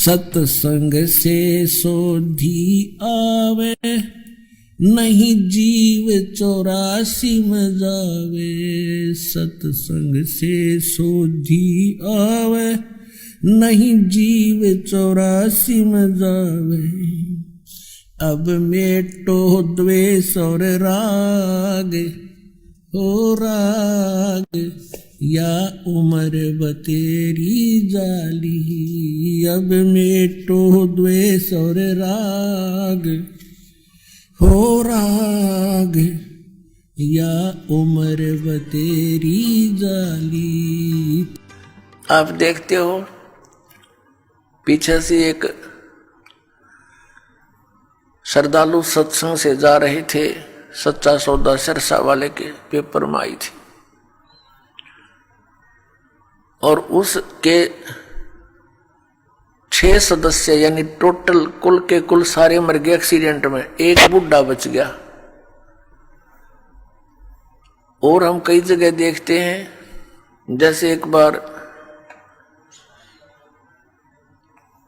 सत्संग से सोधी आवे, नहीं जीव 84 में जावे। सत्संग से सोधी आवे, नहीं जीव 84 में जावे। अब मेटो द्वेष और राग, हो राग या उम्र बतेरी जाली। अब मेटो द्वेष और राग, हो राग या उम्र बतेरी जाली। आप देखते हो पीछे से एक श्रद्धालु सत्संग से जा रहे थे, सच्चा सौदा सिरसा वाले के पेपर में आई थी, और उसके 6 सदस्य यानी टोटल कुल के कुल सारे मर गए एक्सीडेंट में, एक बुढ़ा बच गया। और हम कई जगह देखते हैं, जैसे एक बार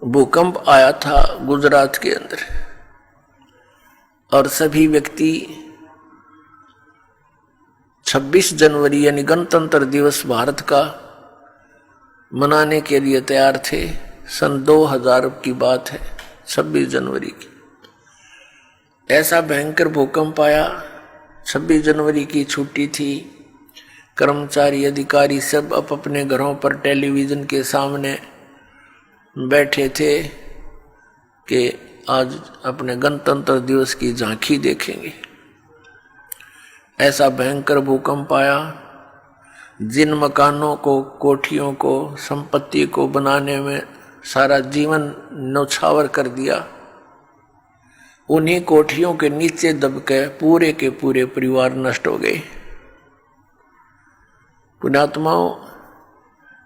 भूकंप आया था गुजरात के अंदर, और सभी व्यक्ति 26 जनवरी यानी गणतंत्र दिवस भारत का मनाने के लिए तैयार थे। सन 2000 की बात है, 26 जनवरी की। ऐसा भयंकर भूकंप आया, 26 जनवरी की छुट्टी थी, कर्मचारी अधिकारी सब अपने घरों पर टेलीविजन के सामने बैठे थे कि आज अपने गणतंत्र दिवस की झांकी देखेंगे। ऐसा भयंकर भूकंप आया, जिन मकानों को, कोठियों को, संपत्ति को बनाने में सारा जीवन न्यौछावर कर दिया, उन्हीं कोठियों के नीचे दबके पूरे के पूरे परिवार नष्ट हो गए। पुण्यात्माओं,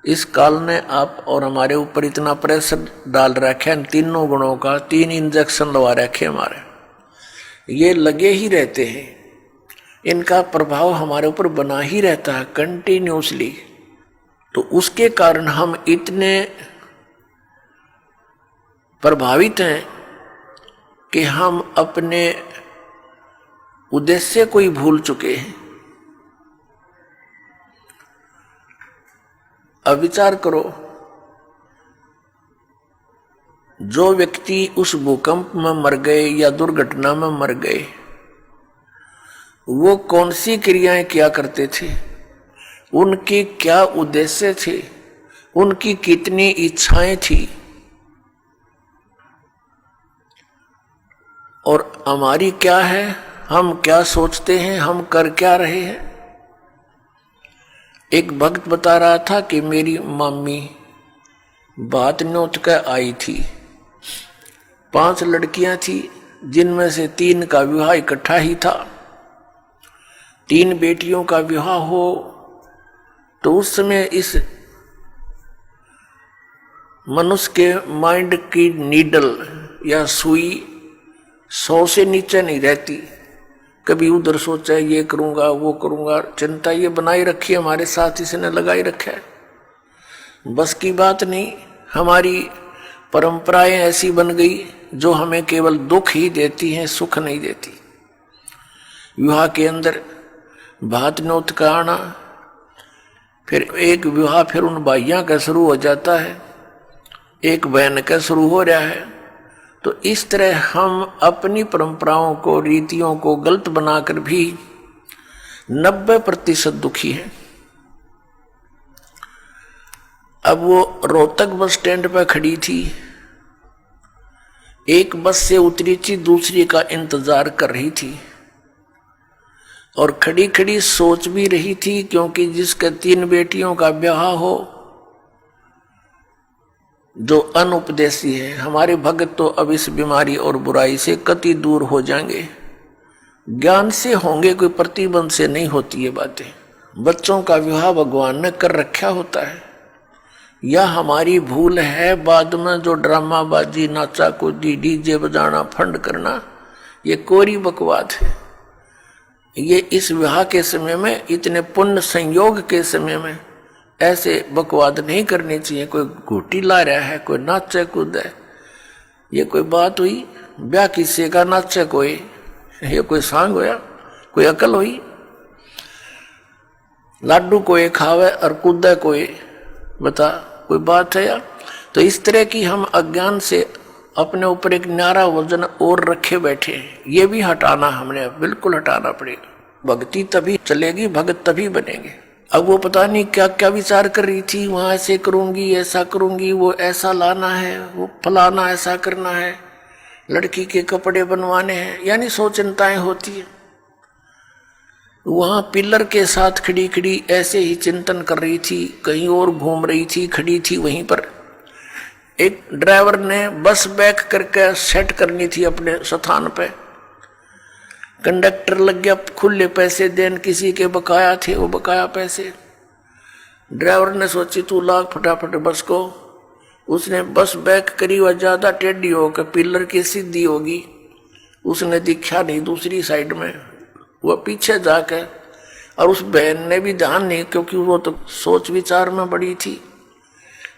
इस काल ने आप और हमारे ऊपर इतना प्रेशर डाल रखा है, तीनों गुणों का, 3 इंजेक्शन लगा रखे हमारे, ये लगे ही रहते हैं, इनका प्रभाव हमारे ऊपर बना ही रहता है कंटिन्यूसली। तो उसके कारण हम इतने प्रभावित हैं कि हम अपने उद्देश्य को ही भूल चुके हैं। अब विचार करो, जो व्यक्ति उस भूकंप में मर गए या दुर्घटना में मर गए, वो कौन सी क्रियाएं किया करते थे, उनके क्या उद्देश्य थे, उनकी कितनी इच्छाएं थी, और हमारी क्या है, हम क्या सोचते हैं, हम कर क्या रहे हैं। एक भक्त बता रहा था कि मेरी मम्मी बात न्योत कर आई थी, 5 लड़कियां थी, जिनमें से 3 का विवाह इकट्ठा ही था। 3 बेटियों का विवाह हो तो उस समय इस मनुष्य के माइंड की नीडल या सुई 100 से नीचे नहीं रहती। कभी उधर सोचा ये करूंगा, वो करूंगा, चिंता ये बनाई रखी है, हमारे साथ इसने लगाई रखा है। बस की बात नहीं, हमारी परंपराएं ऐसी बन गई जो हमें केवल दुख ही देती हैं, सुख नहीं देती। विवाह के अंदर भात न्योत का आना, फिर एक विवाह फिर उन भाइयों का शुरू हो जाता है, एक बहन का शुरू हो रहा है। तो इस तरह हम अपनी परंपराओं को, रीतियों को गलत बनाकर भी 90% दुखी हैं। अब वो रोहतक बस स्टैंड पर खड़ी थी, एक बस से उतरी थी, दूसरी का इंतजार कर रही थी, और खड़ी खड़ी सोच भी रही थी, क्योंकि जिसके 3 बेटियों का ब्याह हो, जो अनुपदेशी है, हमारे भगत तो अब इस बीमारी और बुराई से कति दूर हो जाएंगे, ज्ञान से होंगे, कोई प्रतिबंध से नहीं होती ये बातें। बच्चों का विवाह भगवान ने कर रखा होता है, या हमारी भूल है बाद में जो ड्रामाबाजी, नाचा कूदी, डीजे बजाना, फंड करना, ये कोरी बकवाद है। ये इस विवाह के समय में, इतने पुण्य संयोग के समय में ऐसे बकवाद नहीं करनी चाहिए। कोई घूटी ला रहा है, कोई नाचे कूद है, ये कोई बात हुई? ब्याह किसी का नाचे कोई, ये कोई सांग होया? कोई अकल हुई? लाडू कोई खावे और कूदे कोई, बता कोई बात है यार? तो इस तरह की हम अज्ञान से अपने ऊपर एक न्यारा वजन और रखे बैठे हैं, ये भी हटाना हमने बिल्कुल हटाना पड़ेगा। भक्ति तभी चलेगी, भगत तभी बनेंगे। अब वो पता नहीं क्या क्या विचार कर रही थी, वहां ऐसे करूंगी, ऐसा करूंगी, वो ऐसा लाना है, वो फलाना ऐसा करना है, लड़की के कपड़े बनवाने हैं, यानी सौ चिंताएं होती है। वहां पिलर के साथ खड़ी खड़ी ऐसे ही चिंतन कर रही थी, कहीं और घूम रही थी, खड़ी थी वहीं पर। एक ड्राइवर ने बस बैक करके सेट करनी थी अपने स्थान पे, कंडक्टर लग गया खुले पैसे देन, किसी के बकाया थे वो बकाया पैसे। ड्राइवर ने सोची तू लाग फटाफट बस को, उसने बस बैक करी, वह ज्यादा टेढ़ी होकर पिलर की सीधी होगी, उसने दिखा नहीं दूसरी साइड में, वह पीछे जाके, और उस बहन ने भी ध्यान नहीं, क्योंकि वो तो सोच विचार में बड़ी थी,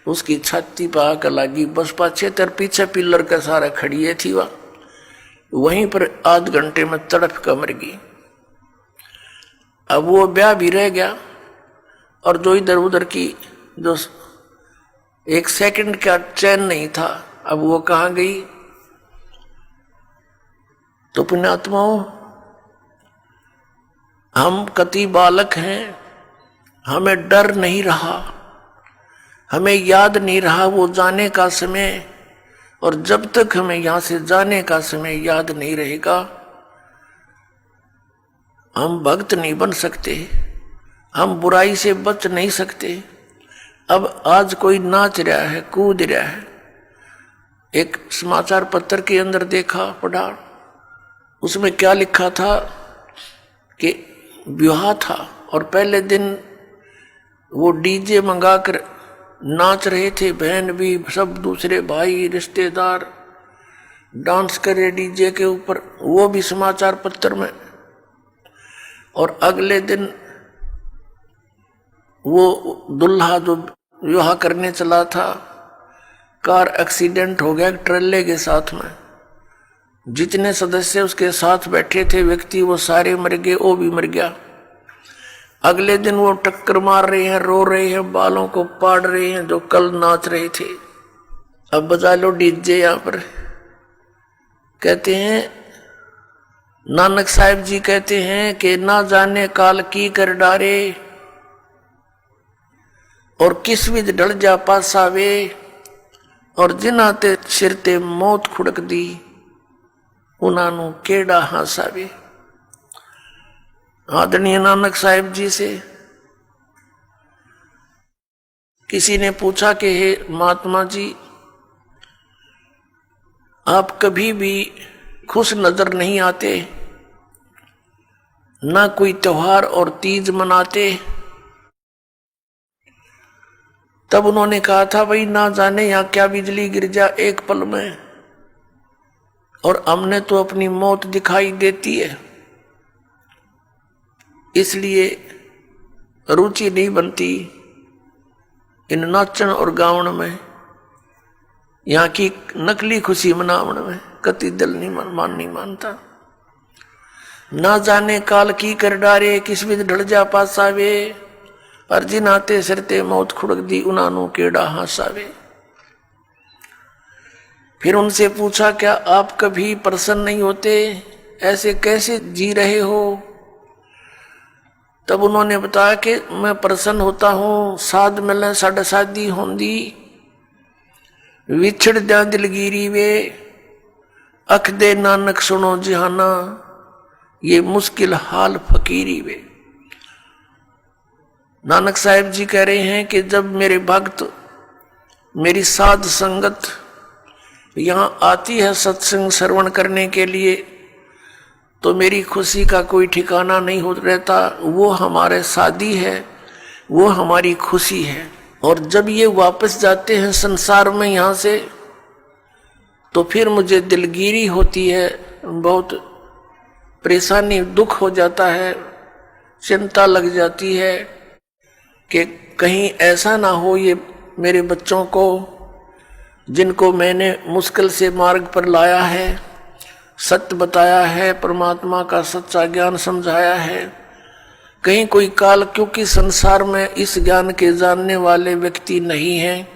उसकी छाती पर आकर लगी बस पाछे तर पीछे पिलर के सारा खड़िए थी, वह वहीं पर आध घंटे में तड़प कर मर गई। अब वो ब्याह भी रह गया, और जो इधर उधर की जो एक सेकंड का चैन नहीं था, अब वो कहाँ गई? तो पुण्यात्माओं, हम कति बालक हैं, हमें डर नहीं रहा, हमें याद नहीं रहा वो जाने का समय, और जब तक हमें यहां से जाने का समय याद नहीं रहेगा, हम भक्त नहीं बन सकते, हम बुराई से बच नहीं सकते। अब आज कोई नाच रहा है, कूद रहा है, एक समाचार पत्र के अंदर देखा, पढ़ा, उसमें क्या लिखा था कि विवाह था और पहले दिन वो डीजे मंगाकर नाच रहे थे, बहन भी, सब दूसरे भाई रिश्तेदार डांस करे डीजे के ऊपर, वो भी समाचार पत्र में। और अगले दिन वो दुल्हा जो विवाह करने चला था, कार एक्सीडेंट हो गया ट्रेले के साथ में, जितने सदस्य उसके साथ बैठे थे व्यक्ति वो सारे मर गए, वो भी मर गया। अगले दिन वो टक्कर मार रहे हैं, रो रहे हैं, बालों को पाड़ रहे हैं जो कल नाच रहे थे। अब बजा लो डीजे यहां पर। कहते हैं नानक साहिब जी कहते हैं कि ना जाने काल की कर डारे, और किस विध ढल जा पासावे, और जिन्हां ते सिर ते मौत खुड़क दी, उन्हां नूं केड़ा हासावे। आदरणीय नानक साहिब जी से किसी ने पूछा कि हे महात्मा जी, आप कभी भी खुश नजर नहीं आते, ना कोई त्योहार और तीज मनाते। तब उन्होंने कहा था भाई ना जाने यहां क्या बिजली गिर जा एक पल में, और हमने तो अपनी मौत दिखाई देती है, इसलिए रुचि नहीं बनती इन नाचन और गावन में, यहाँ की नकली खुशी मनावन में, कति दिल नहीं मानता। ना जाने काल की कर डारे, किस विध ढल जा पासावे, और जिनाते सिरते मौत खुड़क दी, उन्हां केड़ा हासावे। फिर उनसे पूछा क्या आप कभी प्रसन्न नहीं होते, ऐसे कैसे जी रहे हो? तब उन्होंने बताया कि मैं प्रसन्न होता हूं, साध मिले साढ़े शादी होंदी, विछड़ जा दिलगिरी वे, अख दे नानक सुनो जिहाना, ये मुश्किल हाल फकीरी वे। नानक साहिब जी कह रहे हैं कि जब मेरे भक्त, मेरी साध संगत यहां आती है सत्संग श्रवण करने के लिए, तो मेरी खुशी का कोई ठिकाना नहीं हो रहता। वो हमारे साथी है, वो हमारी खुशी है। और जब ये वापस जाते हैं संसार में यहाँ से, तो फिर मुझे दिलगिरी होती है, बहुत परेशानी दुख हो जाता है, चिंता लग जाती है कि कहीं ऐसा ना हो ये मेरे बच्चों को, जिनको मैंने मुश्किल से मार्ग पर लाया है, सत्य बताया है, परमात्मा का सच्चा ज्ञान समझाया है, कहीं कोई काल, क्योंकि संसार में इस ज्ञान के जानने वाले व्यक्ति नहीं हैं।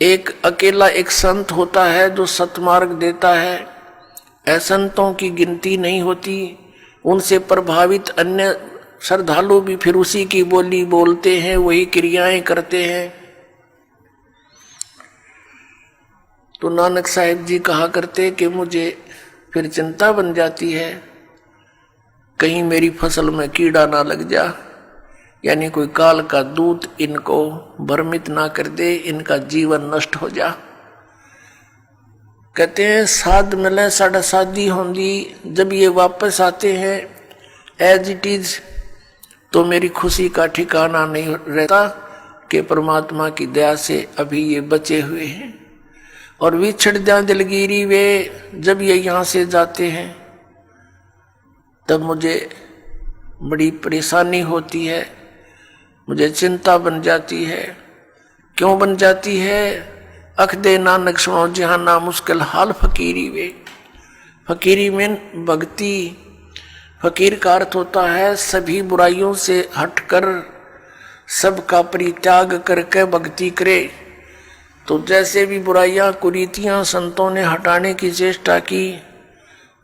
एक अकेला एक संत होता है जो सतमार्ग देता है, असंतों की गिनती नहीं होती। उनसे प्रभावित अन्य श्रद्धालु भी फिर उसी की बोली बोलते हैं, वही क्रियाएं करते हैं। तो नानक साहिब जी कहा करते कि मुझे फिर चिंता बन जाती है, कहीं मेरी फसल में कीड़ा ना लग जा, यानी कोई काल का दूत इनको भ्रमित ना कर दे, इनका जीवन नष्ट हो जा। कहते हैं साध मिले साढ़ा शादी होंगी, जब ये वापस आते हैं एज इट इज, तो मेरी खुशी का ठिकाना नहीं रहता कि परमात्मा की दया से अभी ये बचे हुए हैं। और विछड़ जा दिलगिरी वे, जब ये यहाँ से जाते हैं तब मुझे बड़ी परेशानी होती है, मुझे चिंता बन जाती है। क्यों बन जाती है? अख दे नानक सुनो जहाँ ना मुश्किल हाल फकीरी वे। फकीरी में भक्ति, फकीर का अर्थ होता है सभी बुराइयों से हटकर सबका परित्याग करके भक्ति करे। तो जैसे भी बुराइयां कुरीतियां संतों ने हटाने की चेष्टा की,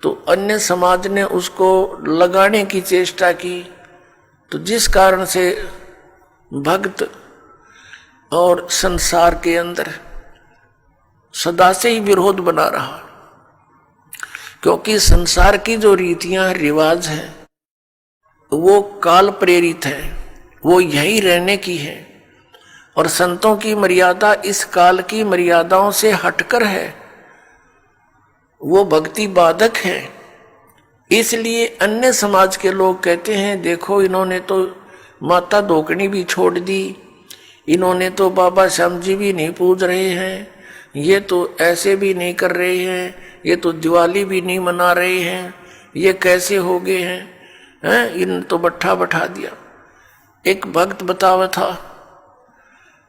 तो अन्य समाज ने उसको लगाने की चेष्टा की। तो जिस कारण से भक्त और संसार के अंदर सदा से ही विरोध बना रहा, क्योंकि संसार की जो रीतियां रिवाज हैं वो काल प्रेरित है, वो यही रहने की है। और संतों की मर्यादा इस काल की मर्यादाओं से हटकर है, वो भक्ति बाधक है। इसलिए अन्य समाज के लोग कहते हैं देखो इन्होंने तो माता धोकनी भी छोड़ दी, इन्होंने तो बाबा श्याम जी भी नहीं पूज रहे हैं, ये तो ऐसे भी नहीं कर रहे हैं, ये तो दिवाली भी नहीं मना रहे हैं, ये कैसे हो गए हैं, इन तो बट्ठा बैठा दिया। एक भक्त बतावा था,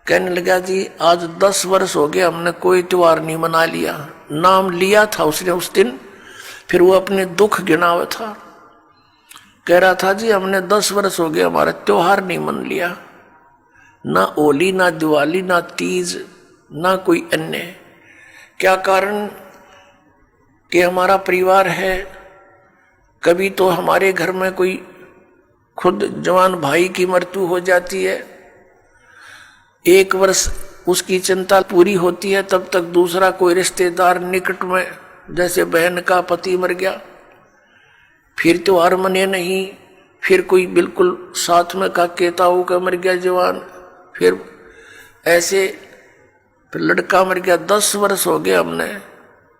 कहने लगा जी आज 10 वर्ष हो गए हमने कोई त्योहार नहीं मना लिया। नाम लिया था उसने उस दिन, फिर वो अपने दुख गिनावा था, कह रहा था जी हमने 10 वर्ष हो गए हमारा त्योहार नहीं मन लिया, ना होली ना दिवाली ना तीज ना कोई अन्य। क्या कारण? कि हमारा परिवार है, कभी तो हमारे घर में कोई खुद जवान भाई की मृत्यु हो जाती है, 1 वर्ष उसकी चिंता पूरी होती है, तब तक दूसरा कोई रिश्तेदार निकट में, जैसे बहन का पति मर गया, फिर त्योहार मने नहीं, फिर कोई बिल्कुल साथ में का केताऊ का मर गया जवान, फिर ऐसे फिर लड़का मर गया। 10 वर्ष हो गए हमने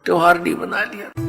त्योहार नहीं बना लिया।